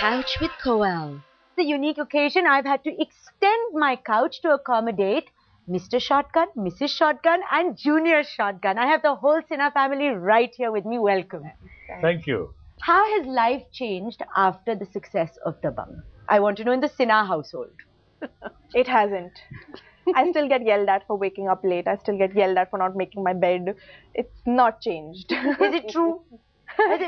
Couch with Koel. The unique occasion I've had to extend my couch to accommodate Mr. Shotgun, Mrs. Shotgun and Junior Shotgun. I have the whole Sinha family right here with me. Welcome. Thank you. How has life changed after the success of Dabang? I want to know in the Sinha household. It hasn't. I still get yelled at for waking up late. I still get yelled at for not making my bed. It's not changed. Is it true?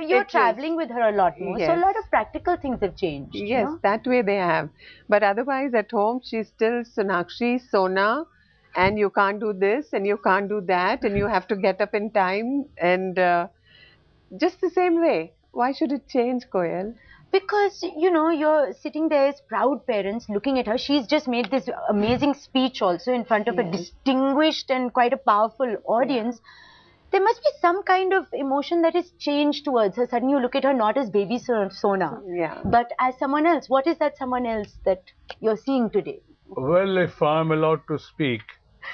You're traveling with her a lot more, so a lot of practical things have changed. Yes, you know? that way they have. But otherwise at home, she's still Sonakshi, Sona, and you can't do this and you can't do that and you have to get up in time and just the same way. Why should it change, Koel? Because, you know, you're sitting there as proud parents looking at her. She's just made this amazing speech also in front of a distinguished and quite a powerful audience. There must be some kind of emotion that has changed towards her. Suddenly you look at her not as baby Sona, but as someone else. What is that someone else that you're seeing today? Well, if I'm allowed to speak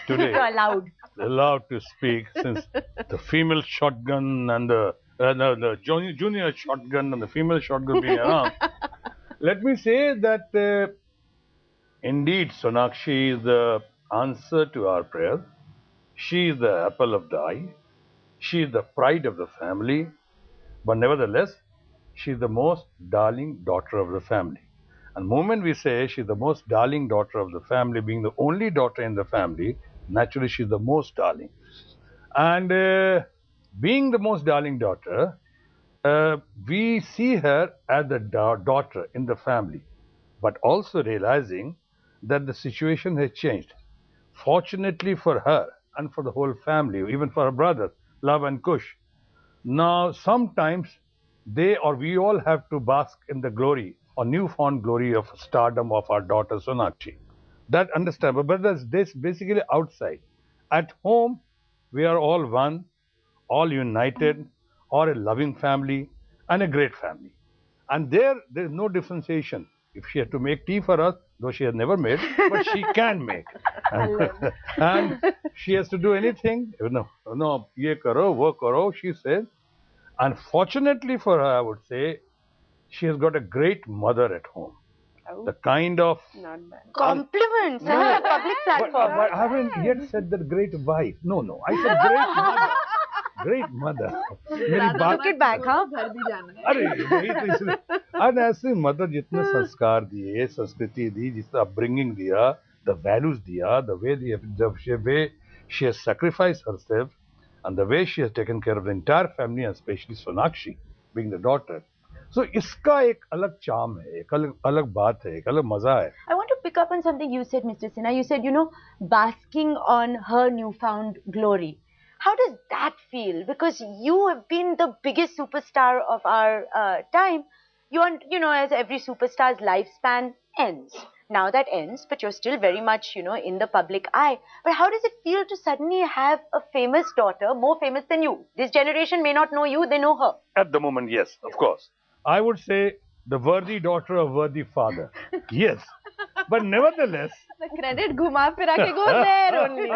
today. You're allowed. Allowed to speak, since the female shotgun and the junior shotgun and the female shotgun being around. Let me say that indeed Sonakshi is the answer to our prayer. She is the apple of the eye. She is the pride of the family, but nevertheless, she is the most darling daughter of the family. And the moment we say she is the most darling daughter of the family, being the only daughter in the family, naturally she is the most darling. And being the most darling daughter, we see her as the daughter in the family, but also realizing that the situation has changed. Fortunately for her and for the whole family, even for her brothers, Love and Kush. Now, sometimes they or we all have to bask in the glory or newfound glory of stardom of our daughter Sonakshi. That understandable, but that's this basically outside. At home, we are all one, all united, all a loving family and a great family. And there's no differentiation. If she had to make tea for us, though she has never made, but she can make. And she has to do anything. No, ye karo, wo karo, she says. Unfortunately for her, I would say, she has got a great mother at home. Oh. The kind of... Not bad. Compliments on a public platform. But I haven't yet said that great wife. No. I said great mother. Great mother. Took it back, huh? And ऐसे mother जितने संस्कार दिए, संस्कृति दी, जितना upbringing दिया, the values दिया, the way she has sacrificed herself, and the way she has taken care of the entire family, and especially Sonakshi, being the daughter. So इसका एक अलग charm है, एक अलग बात है, एक अलग मजा है. I want to pick up on something you said, Mr. Sinha. You said, you know, basking on her newfound glory. How does that feel? Because you have been the biggest superstar of our time. You know, as every superstar's lifespan ends. Now that ends, but you're still very much, you know, in the public eye. But how does it feel to suddenly have a famous daughter, more famous than you? This generation may not know you, they know her. At the moment, yes, of course. I would say the worthy daughter of worthy father. Yes. But nevertheless... The credit ghuma fira ke goes there only.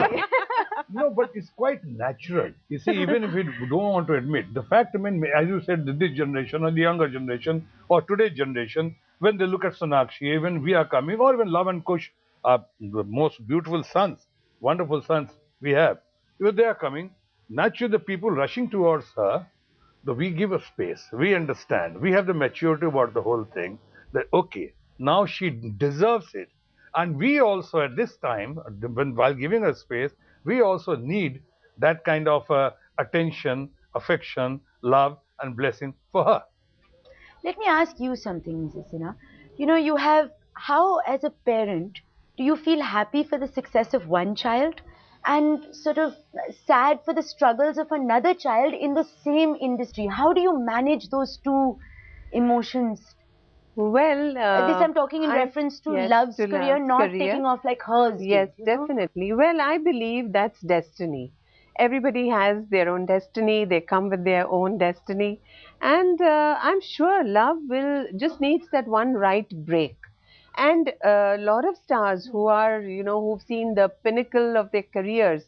No, but it's quite natural. You see, even if we don't want to admit, the fact, I mean, as you said, this generation or the younger generation or today's generation, when they look at Sonakshi, even we are coming, or even Love and Kush, are the most beautiful sons, wonderful sons we have. If they are coming, naturally the people rushing towards her, we give a space, we understand, we have the maturity about the whole thing, that okay, now she deserves it. And we also at this time, while giving her space, we also need that kind of attention, affection, love and blessing for her. Let me ask you something, Mrs. Sinha. You know, how as a parent, do you feel happy for the success of one child and sort of sad for the struggles of another child in the same industry? How do you manage those two emotions? Well, this I'm talking in reference to Love's career, not taking off like hers. Yes, definitely. Well, I believe that's destiny. Everybody has their own destiny. They come with their own destiny. And I'm sure Love just needs that one right break. And a lot of stars who are, you know, who've seen the pinnacle of their careers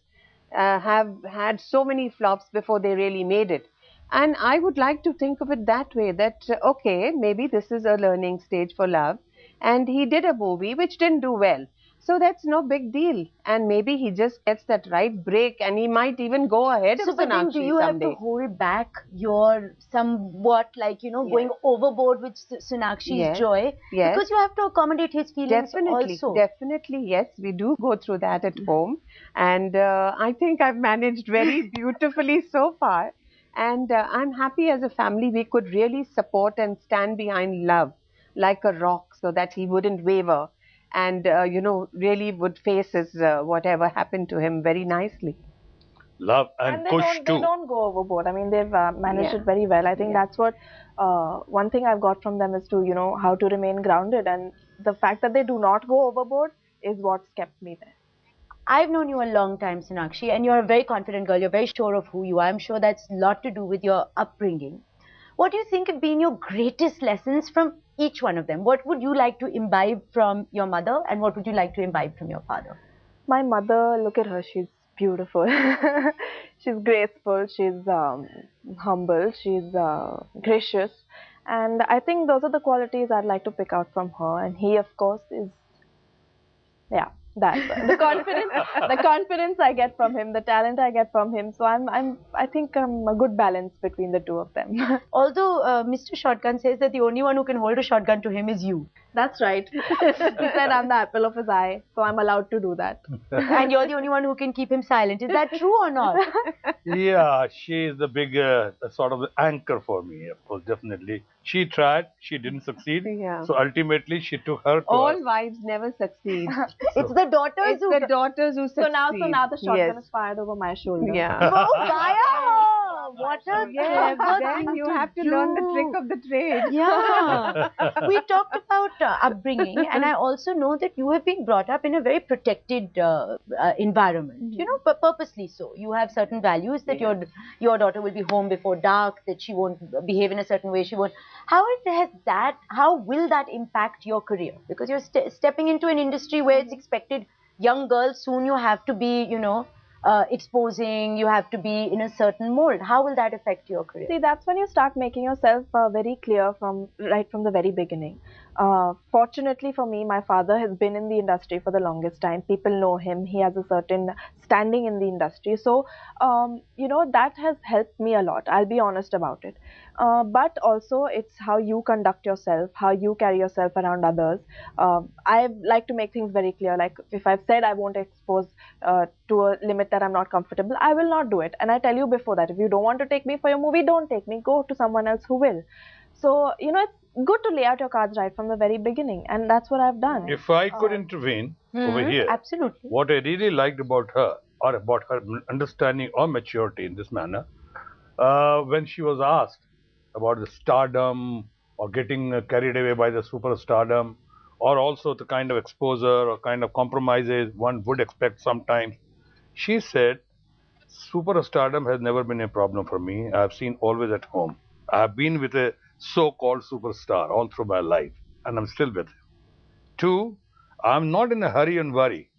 have had so many flops before they really made it. And I would like to think of it that way, that, okay, maybe this is a learning stage for love. And he did a movie which didn't do well. So that's no big deal. And maybe he just gets that right break and he might even go ahead So, of but then do Sonakshi you have someday. to hold back your somewhat like, going overboard with Sonakshi's Yes. joy? Yes. Because you have to accommodate his feelings also. Definitely, yes. We do go through that at home. And I think I've managed very beautifully so far. And I'm happy as a family we could really support and stand behind love like a rock so that he wouldn't waver and, really would face his whatever happened to him very nicely. Love and And push they too. don't go overboard. I mean, they've managed Yeah. it very well. I think Yeah. that's what one thing I've got from them is to, how to remain grounded. And the fact that they do not go overboard is what's kept me there. I've known you a long time, Sonakshi, and you're a very confident girl. You're very sure of who you are. I'm sure that's a lot to do with your upbringing. What do you think have been your greatest lessons from each one of them? What would you like to imbibe from your mother, and what would you like to imbibe from your father? My mother, look at her, she's beautiful. She's graceful, she's humble, she's gracious. And I think those are the qualities I'd like to pick out from her. And he, of course, is, yeah, that the confidence I get from him, the talent I get from him. So I think I'm a good balance between the two of them. Although Mr. Shotgun says that the only one who can hold a shotgun to him is you. That's right. He said I'm the apple of his eye, so I'm allowed to do that. And you're the only one who can keep him silent. Is that true or not? Yeah, she is the big sort of the anchor for me, of course, definitely. She tried, she didn't succeed. Yeah. So ultimately, she took her to All us. wives never succeed. It's the daughters It's who... the daughters who succeed. So now the shotgun Yes. is fired over my shoulder. Yeah. Oh, Gaia! What a Yes, clever then thing you to have to learn the do. trick of the trade. Yeah. We talked about upbringing, and I also know that you have been brought up in a very protected environment, but purposely so. You have certain values that your daughter will be home before dark, that she won't behave in a certain way, she won't. How will that impact your career? Because you're stepping into an industry where it's expected, young girls, soon you have to be, exposing, you have to be in a certain mold. How will that affect your career? See, that's when you start making yourself very clear right from the very beginning. Fortunately for me, my father has been in the industry for the longest time. People know him. He has a certain standing in the industry. So, that has helped me a lot. I'll be honest about it. But also, it's how you conduct yourself, how you carry yourself around others. I like to make things very clear. Like, if I've said I won't expose to a limit that I'm not comfortable, I will not do it. And I tell you before that, if you don't want to take me for your movie, don't take me. Go to someone else who will. So, it's good to lay out your cards right from the very beginning. And that's what I've done. If I could intervene over here, Absolutely. what I really liked about her, or about her understanding or maturity in this manner, when she was asked about the stardom or getting carried away by the superstardom, or also the kind of exposure or kind of compromises one would expect sometimes, she said, superstardom has never been a problem for me. I've seen always at home. I've been with a so-called superstar all through my life, and I'm still with him. Two, I'm not in a hurry and worry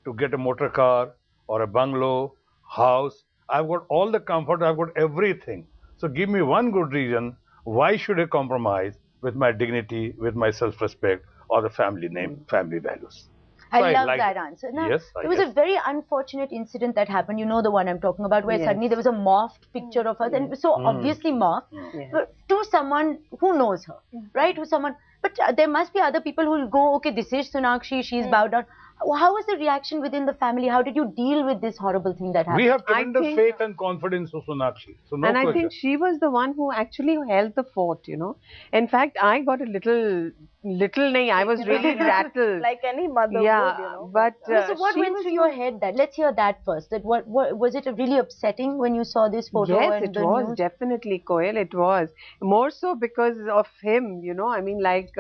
to get a motor car or a bungalow, house. I've got all the comfort, I've got everything. So give me one good reason why should I compromise with my dignity, with my self-respect, or the family name, family values. So I love like that it. answer. Now, Yes, there was a very unfortunate incident that happened. You know the one I'm talking about, where Yes. suddenly there was a morphed picture of her, and it was so obviously morphed Yes. to someone who knows her, right? Who someone, but there must be other people who will go, okay, this is Sonakshi, she's bowed down. How was the reaction within the family? How did you deal with this horrible thing that happened? We have I tremendous think- faith and confidence of Sonakshi. So no And I question. think she was the one who actually held the fort, In fact, I got a little, I was really rattled. Like any mother Yeah, would, but So what she went was through your head that? Let's hear that first. That what was it really upsetting when you saw this photo? Yes, and it the was news? definitely, Koel. It was more so because of him. I mean, like,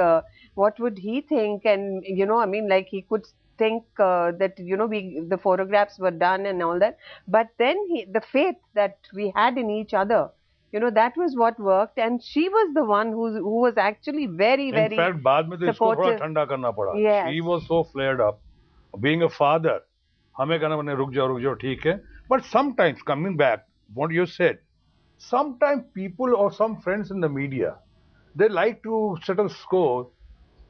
what would he think? And I mean, like, he could think that the photographs were done and all that. But then the faith that we had in each other. That was what worked, and she was the one who was actually very, In very fact, बाद में तो इसको थोड़ा supportive. ठंडा करना पड़ा. Yes. She was so flared up. Being a father, हमें कहना बने रुक जाओ ठीक है. But sometimes coming back, what you said, sometimes people or some friends in the media, they like to settle score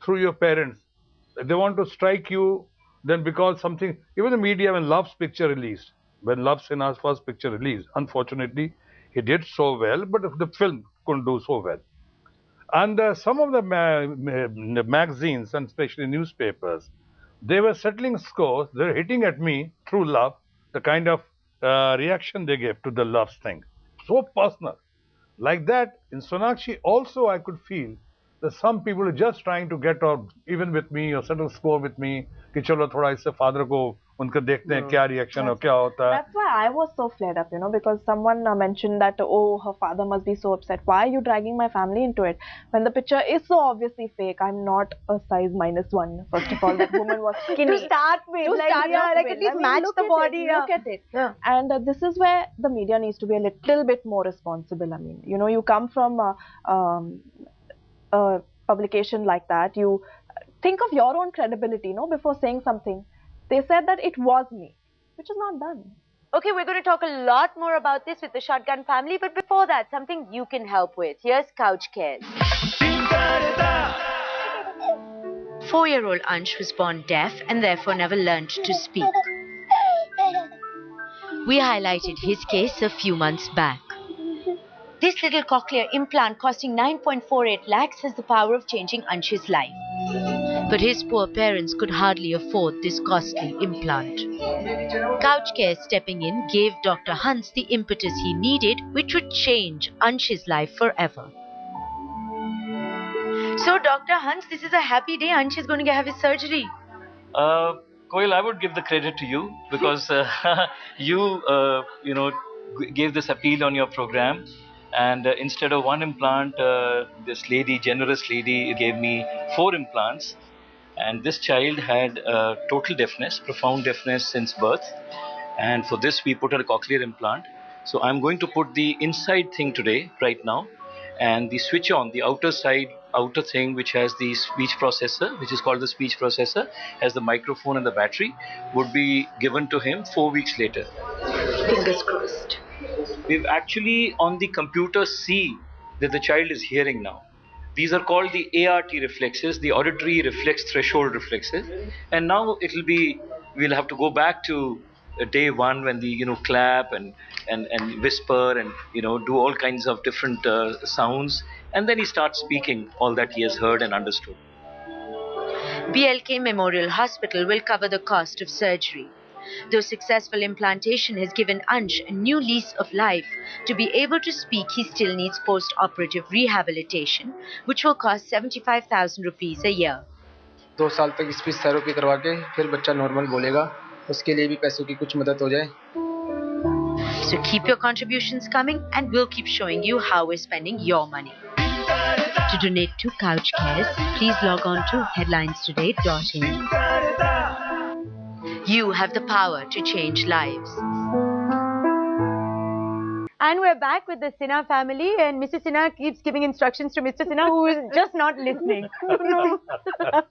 through your parents. They want to strike you, then because something, even the media, when Love's picture released, when Love Sinha's first picture released, unfortunately, he did so well, but the film couldn't do so well. And some of the magazines and especially newspapers, they were settling scores. They're hitting at me through love, the kind of reaction they gave to the love thing. So personal. Like that, in Sonakshi, also I could feel that some people are just trying to get out, even with me, or settle score with me, कि चलो थोड़ा इससे father को उनका देखते हैं क्या reaction और क्या होता है. That's why I was so flared up, because someone mentioned that, oh, her father must be so upset. Why are you dragging my family into it? When the picture is so obviously fake, I'm not a size -1. First of all, that woman was skinny. To start with, at least match the body. Look at it. Yeah. And this is where the media needs to be a little bit more responsible. I mean, you come from a publication like that, you think of your own credibility, before saying something. They said that it was me, which is not done. Okay, we're going to talk a lot more about this with the Shotgun family, but before that, something you can help with. Here's Couch Cares. 4-year-old Ansh was born deaf and therefore never learned to speak. We highlighted his case a few months back. This little cochlear implant costing 9.48 lakhs has the power of changing Ansh's life. But his poor parents could hardly afford this costly implant. Couch Care stepping in gave Dr. Hans the impetus he needed, which would change Ansh's life forever. So, Dr. Hans, this is a happy day. Ansh is going to have his surgery. Koel, I would give the credit to you because you gave this appeal on your program. And instead of one implant, this lady, generous lady, gave me 4 implants. And this child had total deafness, profound deafness since birth. And for this, we put her a cochlear implant. So I'm going to put the inside thing today, right now. And the switch on, the outer thing, which has the speech processor, which is called the speech processor, has the microphone and the battery, would be given to him 4 weeks later. Fingers crossed. We've actually on the computer see that the child is hearing now. These are called the ART reflexes, the auditory reflex threshold reflexes. And now we'll have to go back to day 1 when the clap and whisper and do all kinds of different sounds, and then he starts speaking all that he has heard and understood. BLK Memorial Hospital will cover the cost of surgery. Though successful implantation has given Ansh a new lease of life, to be able to speak, he still needs post-operative rehabilitation, which will cost 75,000 rupees a year. 2 साल तक speech therapy करवा के फिर बच्चा normal बोलेगा, उसके लिए भी पैसों की कुछ मदद हो जाए. So keep your contributions coming and we'll keep showing you how we're spending your money. To donate to Couch Cares, please log on to headlinestoday.in. You have the power to change lives. And we're back with the Sinha family, and Mr. Sinha keeps giving instructions to Mr. Sinha, who is just not listening. No,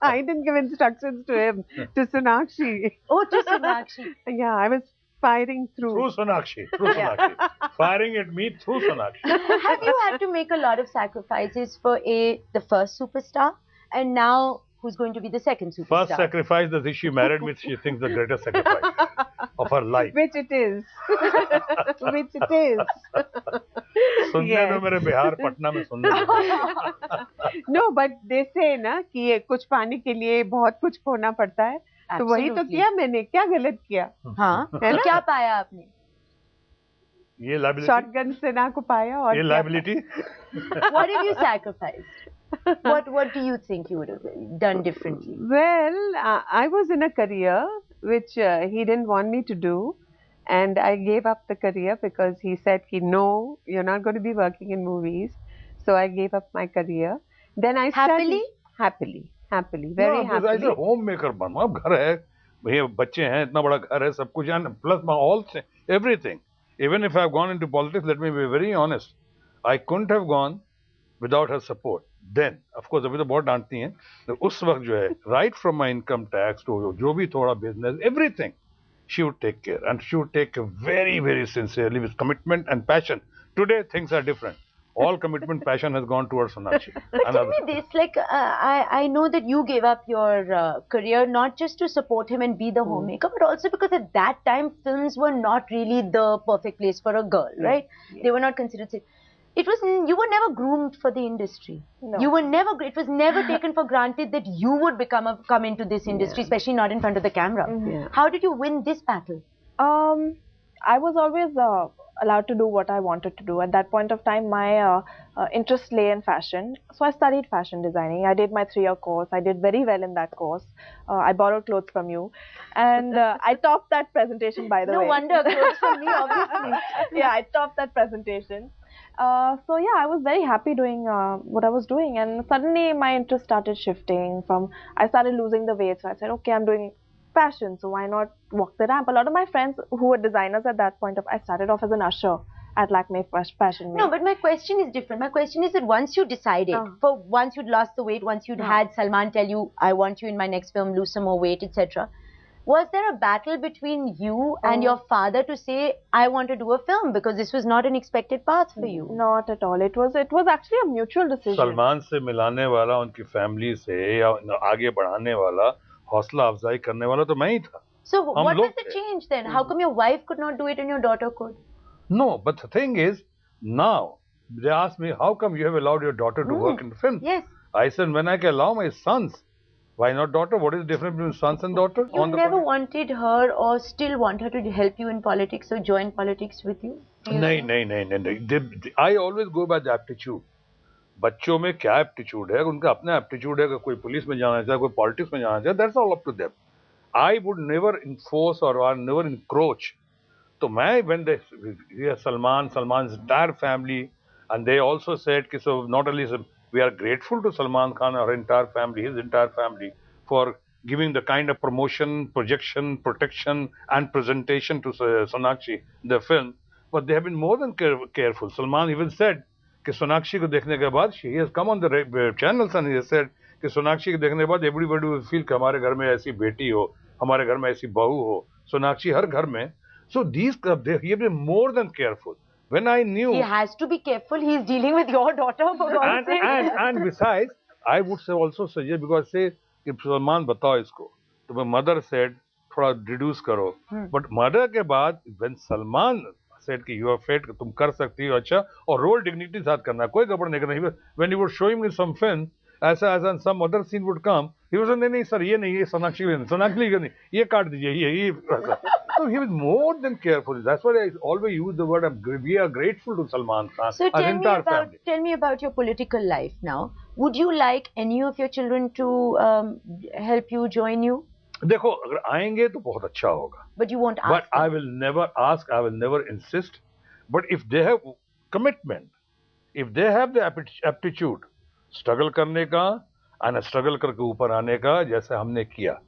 I didn't give instructions to him, to Sonakshi. Oh, to Sonakshi. Yeah, I was firing through. Through Sonakshi. Firing at me through Sonakshi. Have you had to make a lot of sacrifices for the first superstar, and now who's going to be the second superstar? First sacrifice that she married me, she thinks the greatest sacrifice of her life. Which it is. Which it is. सुनने में मेरे बिहार पटना में सुनने में. No, but they say ना कि कुछ पाने के लिए बहुत कुछ खोना पड़ता है. तो वही तो किया मैंने. क्या गलत किया? हाँ. तो क्या पाया आपने? ये liability. शॉटगन सिन्हा को पाया और ये liability. What have you sacrificed? What do you think you would have done differently? Well, I was in a career which he didn't want me to do, and I gave up the career because he said, no, you're not going to be working in movies. So I gave up my career. Then I Happily? Happily, very happily. I said homemaker बनो. अब घर है, भैया बच्चे हैं, इतना बड़ा घर है, सब कुछ है, plus all everything. Even if I've gone into politics, let me be very honest, I couldn't have gone without her support. Then, of course, अभी तो बहुत डांटती हैं. तो उस वक्त जो है, right from my income tax to जो भी थोड़ा business, everything, she would take care, and she would take care very, very sincerely with commitment and passion Today things are different. All commitment, passion has gone towards Sonakshi. But tell me this, like, I know that you gave up your career not just to support him and be the homemaker, but also because at that time films were not really the perfect place for a girl, right? They were not considered safe. It was, you were never groomed for the industry. No. You were never, it was never taken for granted that you would come into this industry, especially not in front of the camera. How did you win this battle? I was always allowed to do what I wanted to do. At that point of time, my interest lay in fashion. So I studied fashion designing. I did my 3-year course. I did very well in that course. I borrowed clothes from you. And I topped that presentation, by the way. No wonder, clothes from me, obviously. Yeah, I topped that presentation. So yeah, I was very happy doing what I was doing. And suddenly my interest started shifting from, I started losing the weight. So I said, okay, I'm doing fashion, so why not walk the ramp? A lot of my friends who were designers at that point I started off as an usher at Lakme Fashion Week. No, but my question is different. My question is that once you decided, once you'd lost the weight, once you'd had Salman tell you, I want you in my next film, lose some more weight, etc. Was there a battle between you and your father to say, I want to do a film? Because this was not an expected path for you. Not at all. It was actually a mutual decision. Salman से मिलाने वाला, उनकी family से या आगे बढ़ाने वाला, हौसला अफजाई करने वाला तो मैं ही था. So what was the change then? How come your wife could not do it and your daughter could? No, but the thing is, now they ask me, how come you have allowed your daughter to work in the film? Yes. I said, when I can allow my sons, why not daughter? What is the difference between sons and daughter? You never wanted her or still want her to help you in politics or join politics with you? No. I always go by the aptitude. बच्चों में क्या aptitude है, उनका अपना aptitude है, कोई police में जाना चाहे, कोई पॉलिटिक्स में जाना चाहे, that's all up to them. I would never enforce or never encroach. So when they Salman's entire family, and they also said, so not only we are grateful to Salman Khan, our entire family, his entire family, for giving the kind of promotion, projection, protection, and presentation to Sonakshi, the film. But they have been more than careful. Salman even said, कि सोनाक्षी को देखने के बाद she has come on the channels and he has said कि सोनाक्षी को देखने के बाद everybody will feel कि हमारे घर में ऐसी बेटी हो, हमारे घर में ऐसी बहू हो, सोनाक्षी हर घर में. So these he have been more than careful. When I knew he has to be careful, he is dealing with your daughter for God's sake. And besides, I would say also suggest, because say कि सलमान बताओ इसको, तो my mother said थोड़ा reduce करो. But mother के बाद when Salman said कि you are fit, तुम कर सकती हो, अच्छा, और रोल डिग्निटी साथ करना, कोई गड़बड़ नहीं करना. When you were showing me some film, as some other scene would come, he was saying, नहीं सर ये नहीं, ये सोनाक्षी नहीं, ये काट दीजिए, ये. So he was more than careful. That's why I always use the word, we are grateful to Salman Khan. So tell me about your political life now. Would you like any of your children to help you, join you? देखो, अगर आएंगे तो बहुत अच्छा होगा. But you won't ask. But I will never ask, I will never insist. But if they have commitment, if they have the aptitude, struggle करने का, and struggle करके ऊपर आने का, जैसे हमने किया,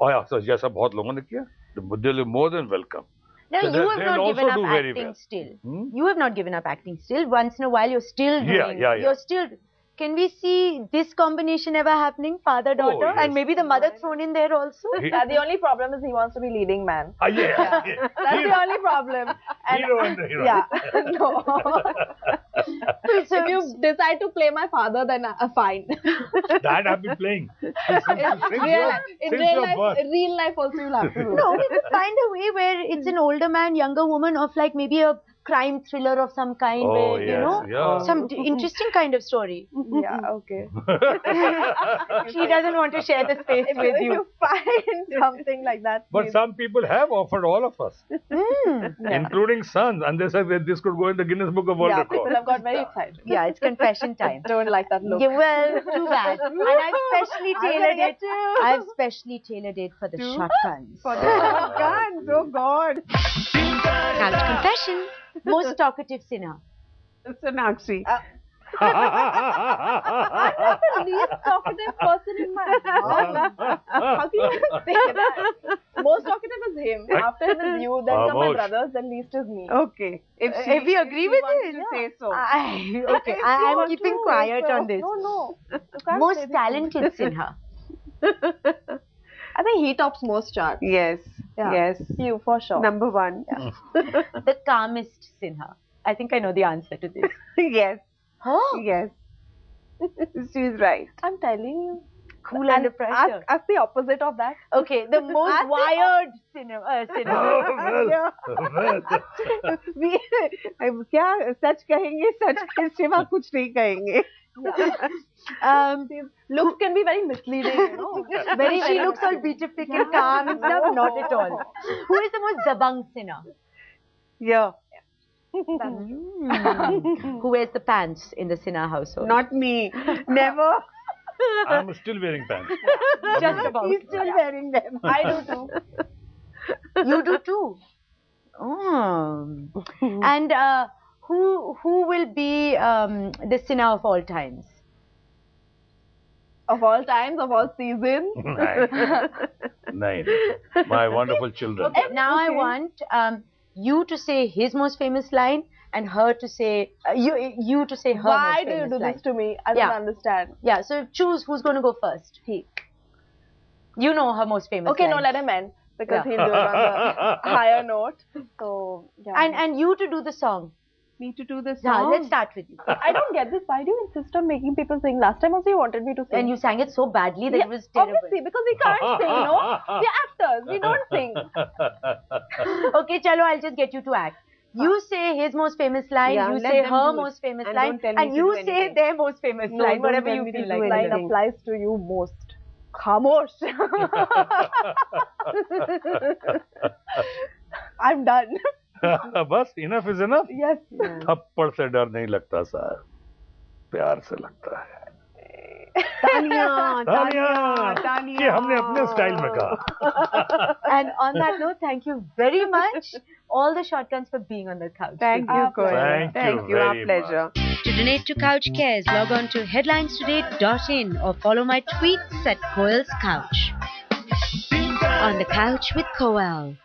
और जैसा बहुत लोगों ने किया, they will more than welcome. No, so you have not given up acting still. You have not given up acting still. Once in a while, you're still doing. You're still. Can we see this combination ever happening, father-daughter, and maybe the mother thrown in there also? The only problem is he wants to be leading man. Yeah. That's the only problem. And hero and the hero. Yeah, no. So if you decide to play my father, then fine. That I've been playing. In real life also you'll have to do. No, we will find a way where it's an older man, younger woman, of like maybe a crime thriller of some kind, where, you know, some interesting kind of story. Yeah, okay. She doesn't want to share the space with you. If you find something like that. But some people have offered all of us, including sons, and they said that this could go in the Guinness Book of World Records. People have got very excited. Yeah, it's confession time. Don't like that look. Yeah, well, too bad. And I've specially tailored it. I've specially tailored it for the shotguns. For the shotguns, oh God. Couch confession. Most talkative Sinha. Sonakshi. I'm not the least talkative person in my house. How can you say that? Most talkative is him. After him is you, then come my brothers, then least is me. Okay. If we agree with it, say so. I'm keeping quiet on this. No. Most talented Sinha. I think he tops most charts. Yes. Yeah. Yes. You, for sure. Number one. Yeah. The calmest Sinha. I think I know the answer to this. Yes, Oh, yes. She's right. I'm telling you. cool under pressure. Ask the opposite of that. Okay, the most wired cinema. We क्या सच कहेंगे सच के सिवा कुछ नहीं कहेंगे. Looks can be very misleading, you know. She looks all beatific and calm and stuff. Not at all. Who is the most zabang sinner? Yeah, Who wears the pants in the Sinha household? not me. Never. I'm still wearing pants. Just about. He's still wearing them. I do too. You do too. Oh. And who will be the Sinha of all times? Of all times, of all seasons. Nine. My wonderful children. Okay, now I want you to say his most famous line and her to say you to say her Why most do you famous do line. this to me? I Yeah. don't understand. Yeah, so choose who's going to go first. He. You know her most famous Okay, line. no, let him end because Yeah. he'll do it on the higher note. So yeah. And you to do the song. Me to do the Yeah, song. let's start with you. I don't get this. Why do you insist on making people sing? Last time also you wanted me to sing. And you sang it so badly that Yeah, it was terrible. obviously, because we can't sing, no? We're actors. We don't sing. Okay, chalo, I'll just get you to act. You say his most famous line, Yeah, you let say them her do it. most famous And line, don't tell me and to you do say anything. their most famous No, line, don't whatever tell you me to feel do like. Line anything. applies to you most. Khamosh. I'm done. बस enough is enough. Yes. थप्पड़ से डर नहीं लगता साहब, प्यार से लगता है. तालियां, तालियां तालियां. कि हमने अपने स्टाइल में कहा. And on that note, thank you very much, all the shotguns, for being on the couch. Thank you, Koel. Thank you Our very pleasure. To donate to Couch Cares, log on to headlinestoday.in or follow my tweets at Koel's Couch. On the Couch with Koel.